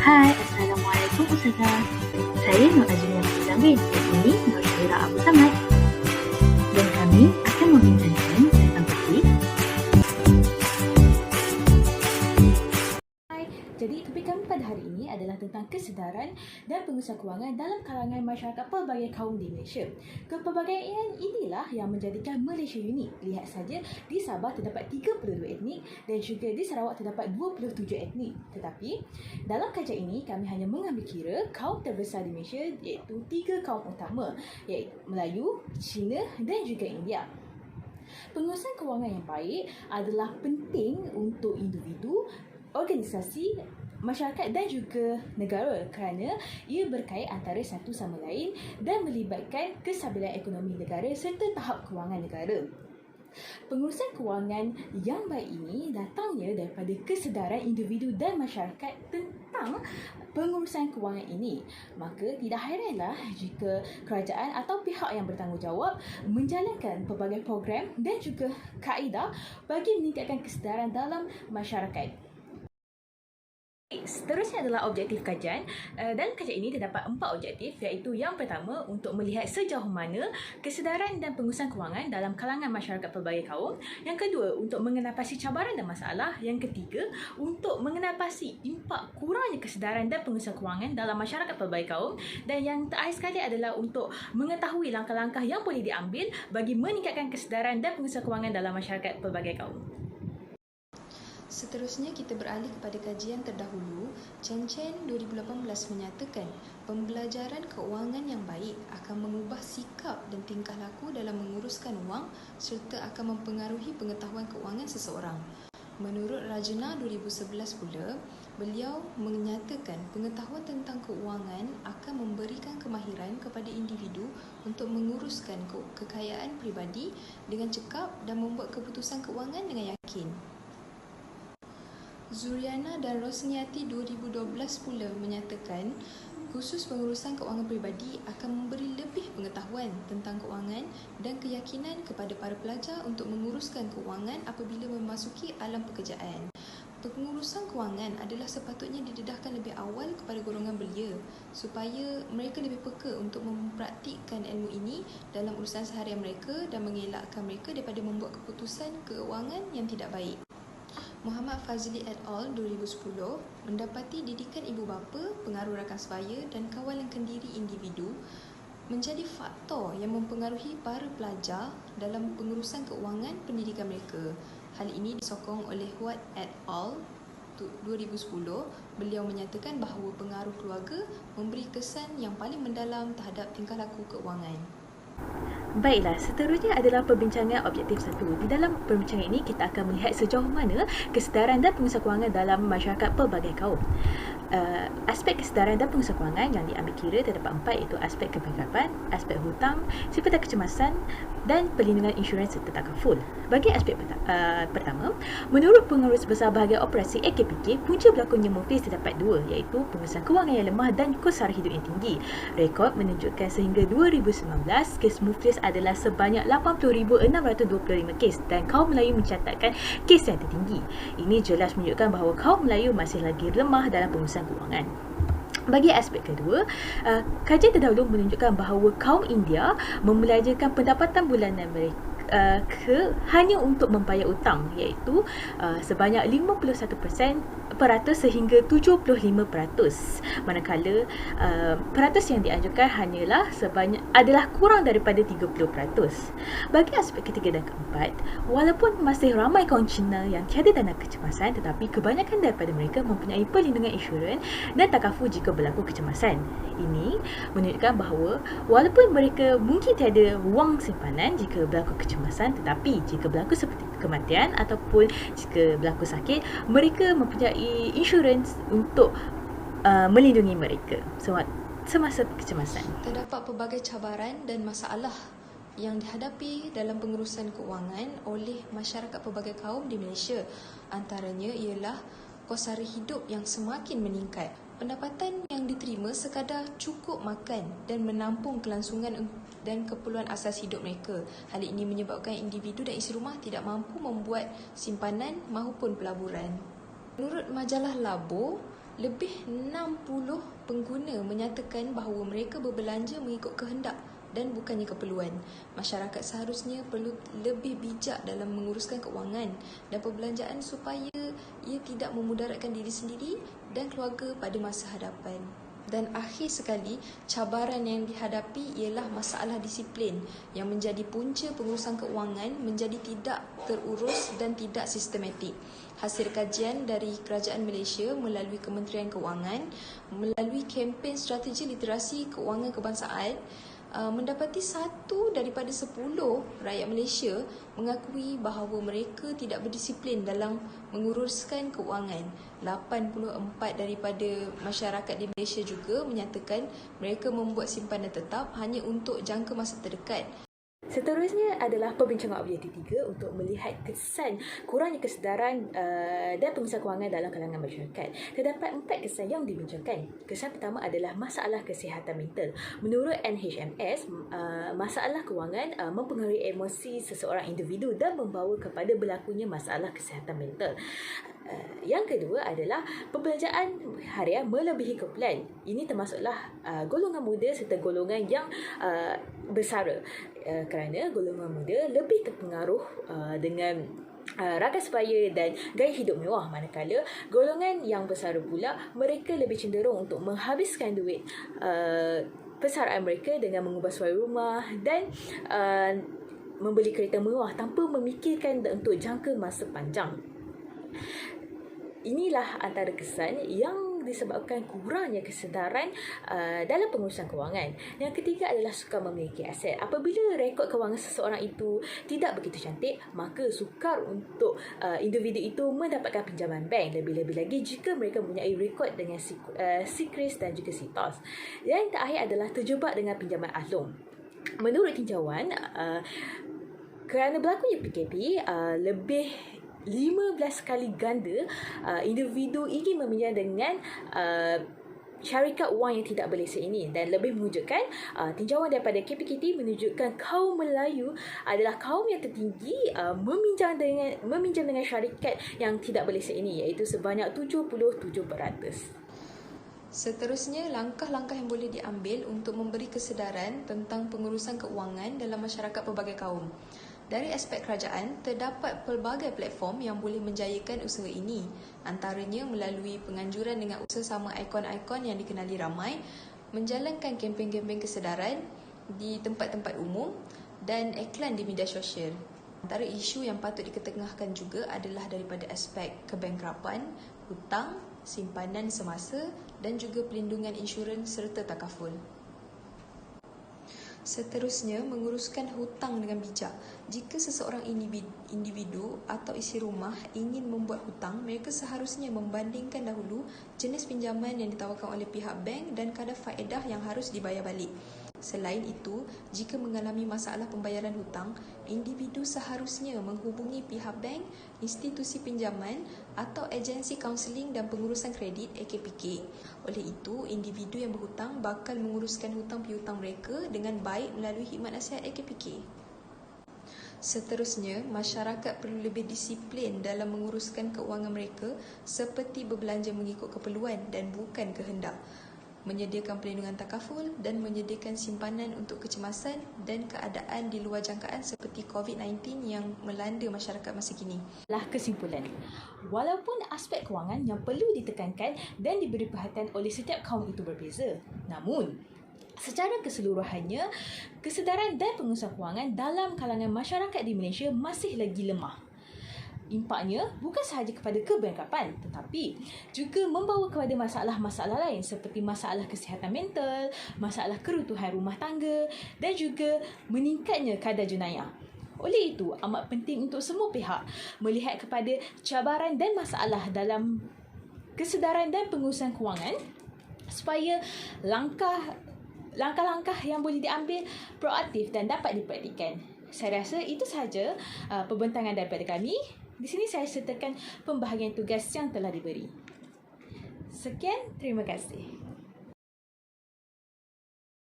Hai, Assalamualaikum Ustazah. Saya Nur Azmiah Zamrin dan ini Nur Syairah Abu Samad. Dan kami akan membincangkan tentang topik. Jadi topik kami pada hari ini adalah tentang kesedaran dan pengurusan kewangan dalam kalangan masyarakat pelbagai kaum di Malaysia. Kepelbagaian inilah yang menjadikan Malaysia unik. Lihat saja, di Sabah terdapat 32 etnik dan juga di Sarawak terdapat 27 etnik. Tetapi dalam kajian ini kami hanya mengambil kira kaum terbesar di Malaysia, iaitu 3 kaum utama, iaitu Melayu, Cina dan juga India. Pengurusan kewangan yang baik adalah penting untuk individu, organisasi, masyarakat dan juga negara kerana ia berkait antara satu sama lain dan melibatkan kestabilan ekonomi negara serta tahap kewangan negara. Pengurusan kewangan yang baik ini datangnya daripada kesedaran individu dan masyarakat tentang pengurusan kewangan ini. Maka tidak hairanlah jika kerajaan atau pihak yang bertanggungjawab menjalankan pelbagai program dan juga kaedah bagi meningkatkan kesedaran dalam masyarakat. Seterusnya adalah objektif kajian. Dalam kajian ini terdapat 4 objektif, iaitu yang pertama untuk melihat sejauh mana kesedaran dan pengurusan kewangan dalam kalangan masyarakat pelbagai kaum. Yang kedua, untuk mengenapasi cabaran dan masalah. Yang ketiga, untuk mengenapasi impak kurangnya kesedaran dan pengurusan kewangan dalam masyarakat pelbagai kaum. Dan yang terakhir sekali adalah untuk mengetahui langkah-langkah yang boleh diambil bagi meningkatkan kesedaran dan pengurusan kewangan dalam masyarakat pelbagai kaum. Seterusnya kita beralih kepada kajian terdahulu. Chen 2018 menyatakan pembelajaran keuangan yang baik akan mengubah sikap dan tingkah laku dalam menguruskan wang serta akan mempengaruhi pengetahuan keuangan seseorang. Menurut Rajana 2011 pula, beliau menyatakan pengetahuan tentang keuangan akan memberikan kemahiran kepada individu untuk menguruskan kekayaan peribadi dengan cekap dan membuat keputusan keuangan dengan yakin. Zuriana dan Rosniati 2012 pula menyatakan khusus pengurusan keuangan peribadi akan memberi lebih pengetahuan tentang keuangan dan keyakinan kepada para pelajar untuk menguruskan keuangan apabila memasuki alam pekerjaan. Pengurusan keuangan adalah sepatutnya didedahkan lebih awal kepada golongan belia supaya mereka lebih peka untuk mempraktikkan ilmu ini dalam urusan seharian mereka dan mengelakkan mereka daripada membuat keputusan keuangan yang tidak baik. Muhammad Fazli et al. 2010 mendapati didikan ibu bapa, pengaruh rakan sebaya dan kawalan kendiri individu menjadi faktor yang mempengaruhi para pelajar dalam pengurusan keuangan pendidikan mereka. Hal ini disokong oleh Huat et al. 2010. Beliau menyatakan bahawa pengaruh keluarga memberi kesan yang paling mendalam terhadap tingkah laku keuangan. Baiklah, seterusnya adalah perbincangan objektif 1. Di dalam perbincangan ini, kita akan melihat sejauh mana kesedaran dan pengurusan kewangan dalam masyarakat pelbagai kaum. Aspek kesedaran dan pengurusan kewangan yang diambil kira terdapat 4, iaitu aspek keberagaman, aspek hutang, sifat kecemasan dan perlindungan insurans serta takaful. Bagi aspek pertama, menurut Pengurus Besar Bahagian Operasi AKPK, punca berlakunya muflis terdapat 2, iaitu pengurusan kewangan yang lemah dan kos sara hidup yang tinggi. Rekod menunjukkan sehingga 2019, kes muflis adalah sebanyak 80,625 kes dan kaum Melayu mencatatkan kes yang tertinggi. Ini jelas menunjukkan bahawa kaum Melayu masih lagi lemah dalam pengurusan kewangan. Bagi aspek kedua, kajian terdahulu menunjukkan bahawa kaum India membelajarkan pendapatan bulanan mereka hanya untuk membayar hutang, iaitu sebanyak 51% sehingga 75%, manakala peratus yang dianjurkan adalah kurang daripada 30%. Bagi aspek ketiga dan keempat, walaupun masih ramai kaum Cina yang tiada dana kecemasan, tetapi kebanyakan daripada mereka mempunyai perlindungan insurans dan takaful jika berlaku kecemasan. Ini menunjukkan bahawa walaupun mereka mungkin tiada wang simpanan jika berlaku kecemasan, tetapi jika berlaku seperti kematian ataupun jika berlaku sakit, mereka mempunyai insurans untuk melindungi mereka semasa kecemasan. Terdapat pelbagai cabaran dan masalah yang dihadapi dalam pengurusan keuangan oleh masyarakat pelbagai kaum di Malaysia. Antaranya ialah kos sara hidup yang semakin meningkat. Pendapatan yang diterima sekadar cukup makan dan menampung kelangsungan dan keperluan asas hidup mereka. Hal ini menyebabkan individu dan isi rumah tidak mampu membuat simpanan maupun pelaburan. Menurut majalah Labo, Lebih 60 pengguna menyatakan bahawa mereka berbelanja mengikut kehendak dan bukannya keperluan. Masyarakat seharusnya perlu lebih bijak dalam menguruskan keuangan dan perbelanjaan supaya ia tidak memudaratkan diri sendiri dan keluarga pada masa hadapan. Dan akhir sekali, cabaran yang dihadapi ialah masalah disiplin yang menjadi punca pengurusan keuangan menjadi tidak terurus dan tidak sistematik. Hasil kajian dari Kerajaan Malaysia melalui Kementerian Kewangan melalui kempen strategi literasi keuangan kebangsaan mendapati 1 daripada 10 rakyat Malaysia mengakui bahawa mereka tidak berdisiplin dalam menguruskan keuangan. 84 daripada masyarakat di Malaysia juga menyatakan mereka membuat simpanan tetap hanya untuk jangka masa terdekat. Seterusnya adalah perbincangan objektif 3 untuk melihat kesan kurangnya kesedaran dan pengusaha kewangan dalam kalangan masyarakat. Terdapat 4 kesan yang dibincangkan. Kesan pertama adalah masalah kesihatan mental. Menurut NHMS, masalah kewangan mempengaruhi emosi seseorang individu dan membawa kepada berlakunya masalah kesihatan mental. Yang kedua adalah perbelanjaan harian melebihi keperluan. Ini termasuklah golongan muda serta golongan yang bersara. Kerana golongan muda lebih terpengaruh dengan rakan sebaya dan gaya hidup mewah, manakala golongan yang bersara pula mereka lebih cenderung untuk menghabiskan duit persaraan mereka dengan mengubah suara rumah dan membeli kereta mewah tanpa memikirkan untuk jangka masa panjang. Inilah antara kesan yang disebabkan kurangnya kesedaran dalam pengurusan kewangan. Yang ketiga adalah sukar memiliki aset. Apabila rekod kewangan seseorang itu tidak begitu cantik, maka sukar untuk individu itu mendapatkan pinjaman bank. Lebih-lebih lagi jika mereka mempunyai rekod dengan SECRIS dan juga SITOS. Yang terakhir adalah terjebak dengan pinjaman ahlong. Menurut tinjauan, kerana berlakunya PKP, lebih 15 kali ganda individu ingin meminjam dengan syarikat wang yang tidak berlesen ini, dan lebih mengejutkan, tinjauan daripada KPKT menunjukkan kaum Melayu adalah kaum yang tertinggi meminjam dengan syarikat yang tidak berlesen ini, iaitu sebanyak 77%. Seterusnya, langkah-langkah yang boleh diambil untuk memberi kesedaran tentang pengurusan keuangan dalam masyarakat pelbagai kaum. Dari aspek kerajaan, terdapat pelbagai platform yang boleh menjayakan usaha ini, antaranya melalui penganjuran dengan usaha sama ikon-ikon yang dikenali ramai, menjalankan kempen-kempen kesedaran di tempat-tempat umum dan iklan di media sosial. Antara isu yang patut diketengahkan juga adalah daripada aspek kebangkrapan, hutang, simpanan semasa dan juga pelindungan insurans serta takaful. Seterusnya, menguruskan hutang dengan bijak. Jika seseorang individu atau isi rumah ingin membuat hutang, mereka seharusnya membandingkan dahulu jenis pinjaman yang ditawarkan oleh pihak bank dan kadar faedah yang harus dibayar balik. Selain itu, jika mengalami masalah pembayaran hutang, individu seharusnya menghubungi pihak bank, institusi pinjaman atau agensi kaunseling dan pengurusan kredit AKPK. Oleh itu, individu yang berhutang bakal menguruskan hutang piutang mereka dengan baik melalui khidmat nasihat AKPK. Seterusnya, masyarakat perlu lebih disiplin dalam menguruskan keuangan mereka seperti berbelanja mengikut keperluan dan bukan kehendak, menyediakan perlindungan takaful dan menyediakan simpanan untuk kecemasan dan keadaan di luar jangkaan seperti COVID-19 yang melanda masyarakat masa kini. Kesimpulan, walaupun aspek kewangan yang perlu ditekankan dan diberi perhatian oleh setiap kaum itu berbeza, namun secara keseluruhannya, kesedaran dan pengurusan kewangan dalam kalangan masyarakat di Malaysia masih lagi lemah. Impaknya bukan sahaja kepada kebangkrapan, tetapi juga membawa kepada masalah-masalah lain seperti masalah kesihatan mental, masalah keruntuhan rumah tangga dan juga meningkatnya kadar jenayah. Oleh itu, amat penting untuk semua pihak melihat kepada cabaran dan masalah dalam kesedaran dan pengurusan kewangan supaya langkah-langkah yang boleh diambil proaktif dan dapat dipraktikkan. Saya rasa itu sahaja pembentangan daripada kami. Di sini saya sertakan pembahagian tugas yang telah diberi. Sekian, terima kasih.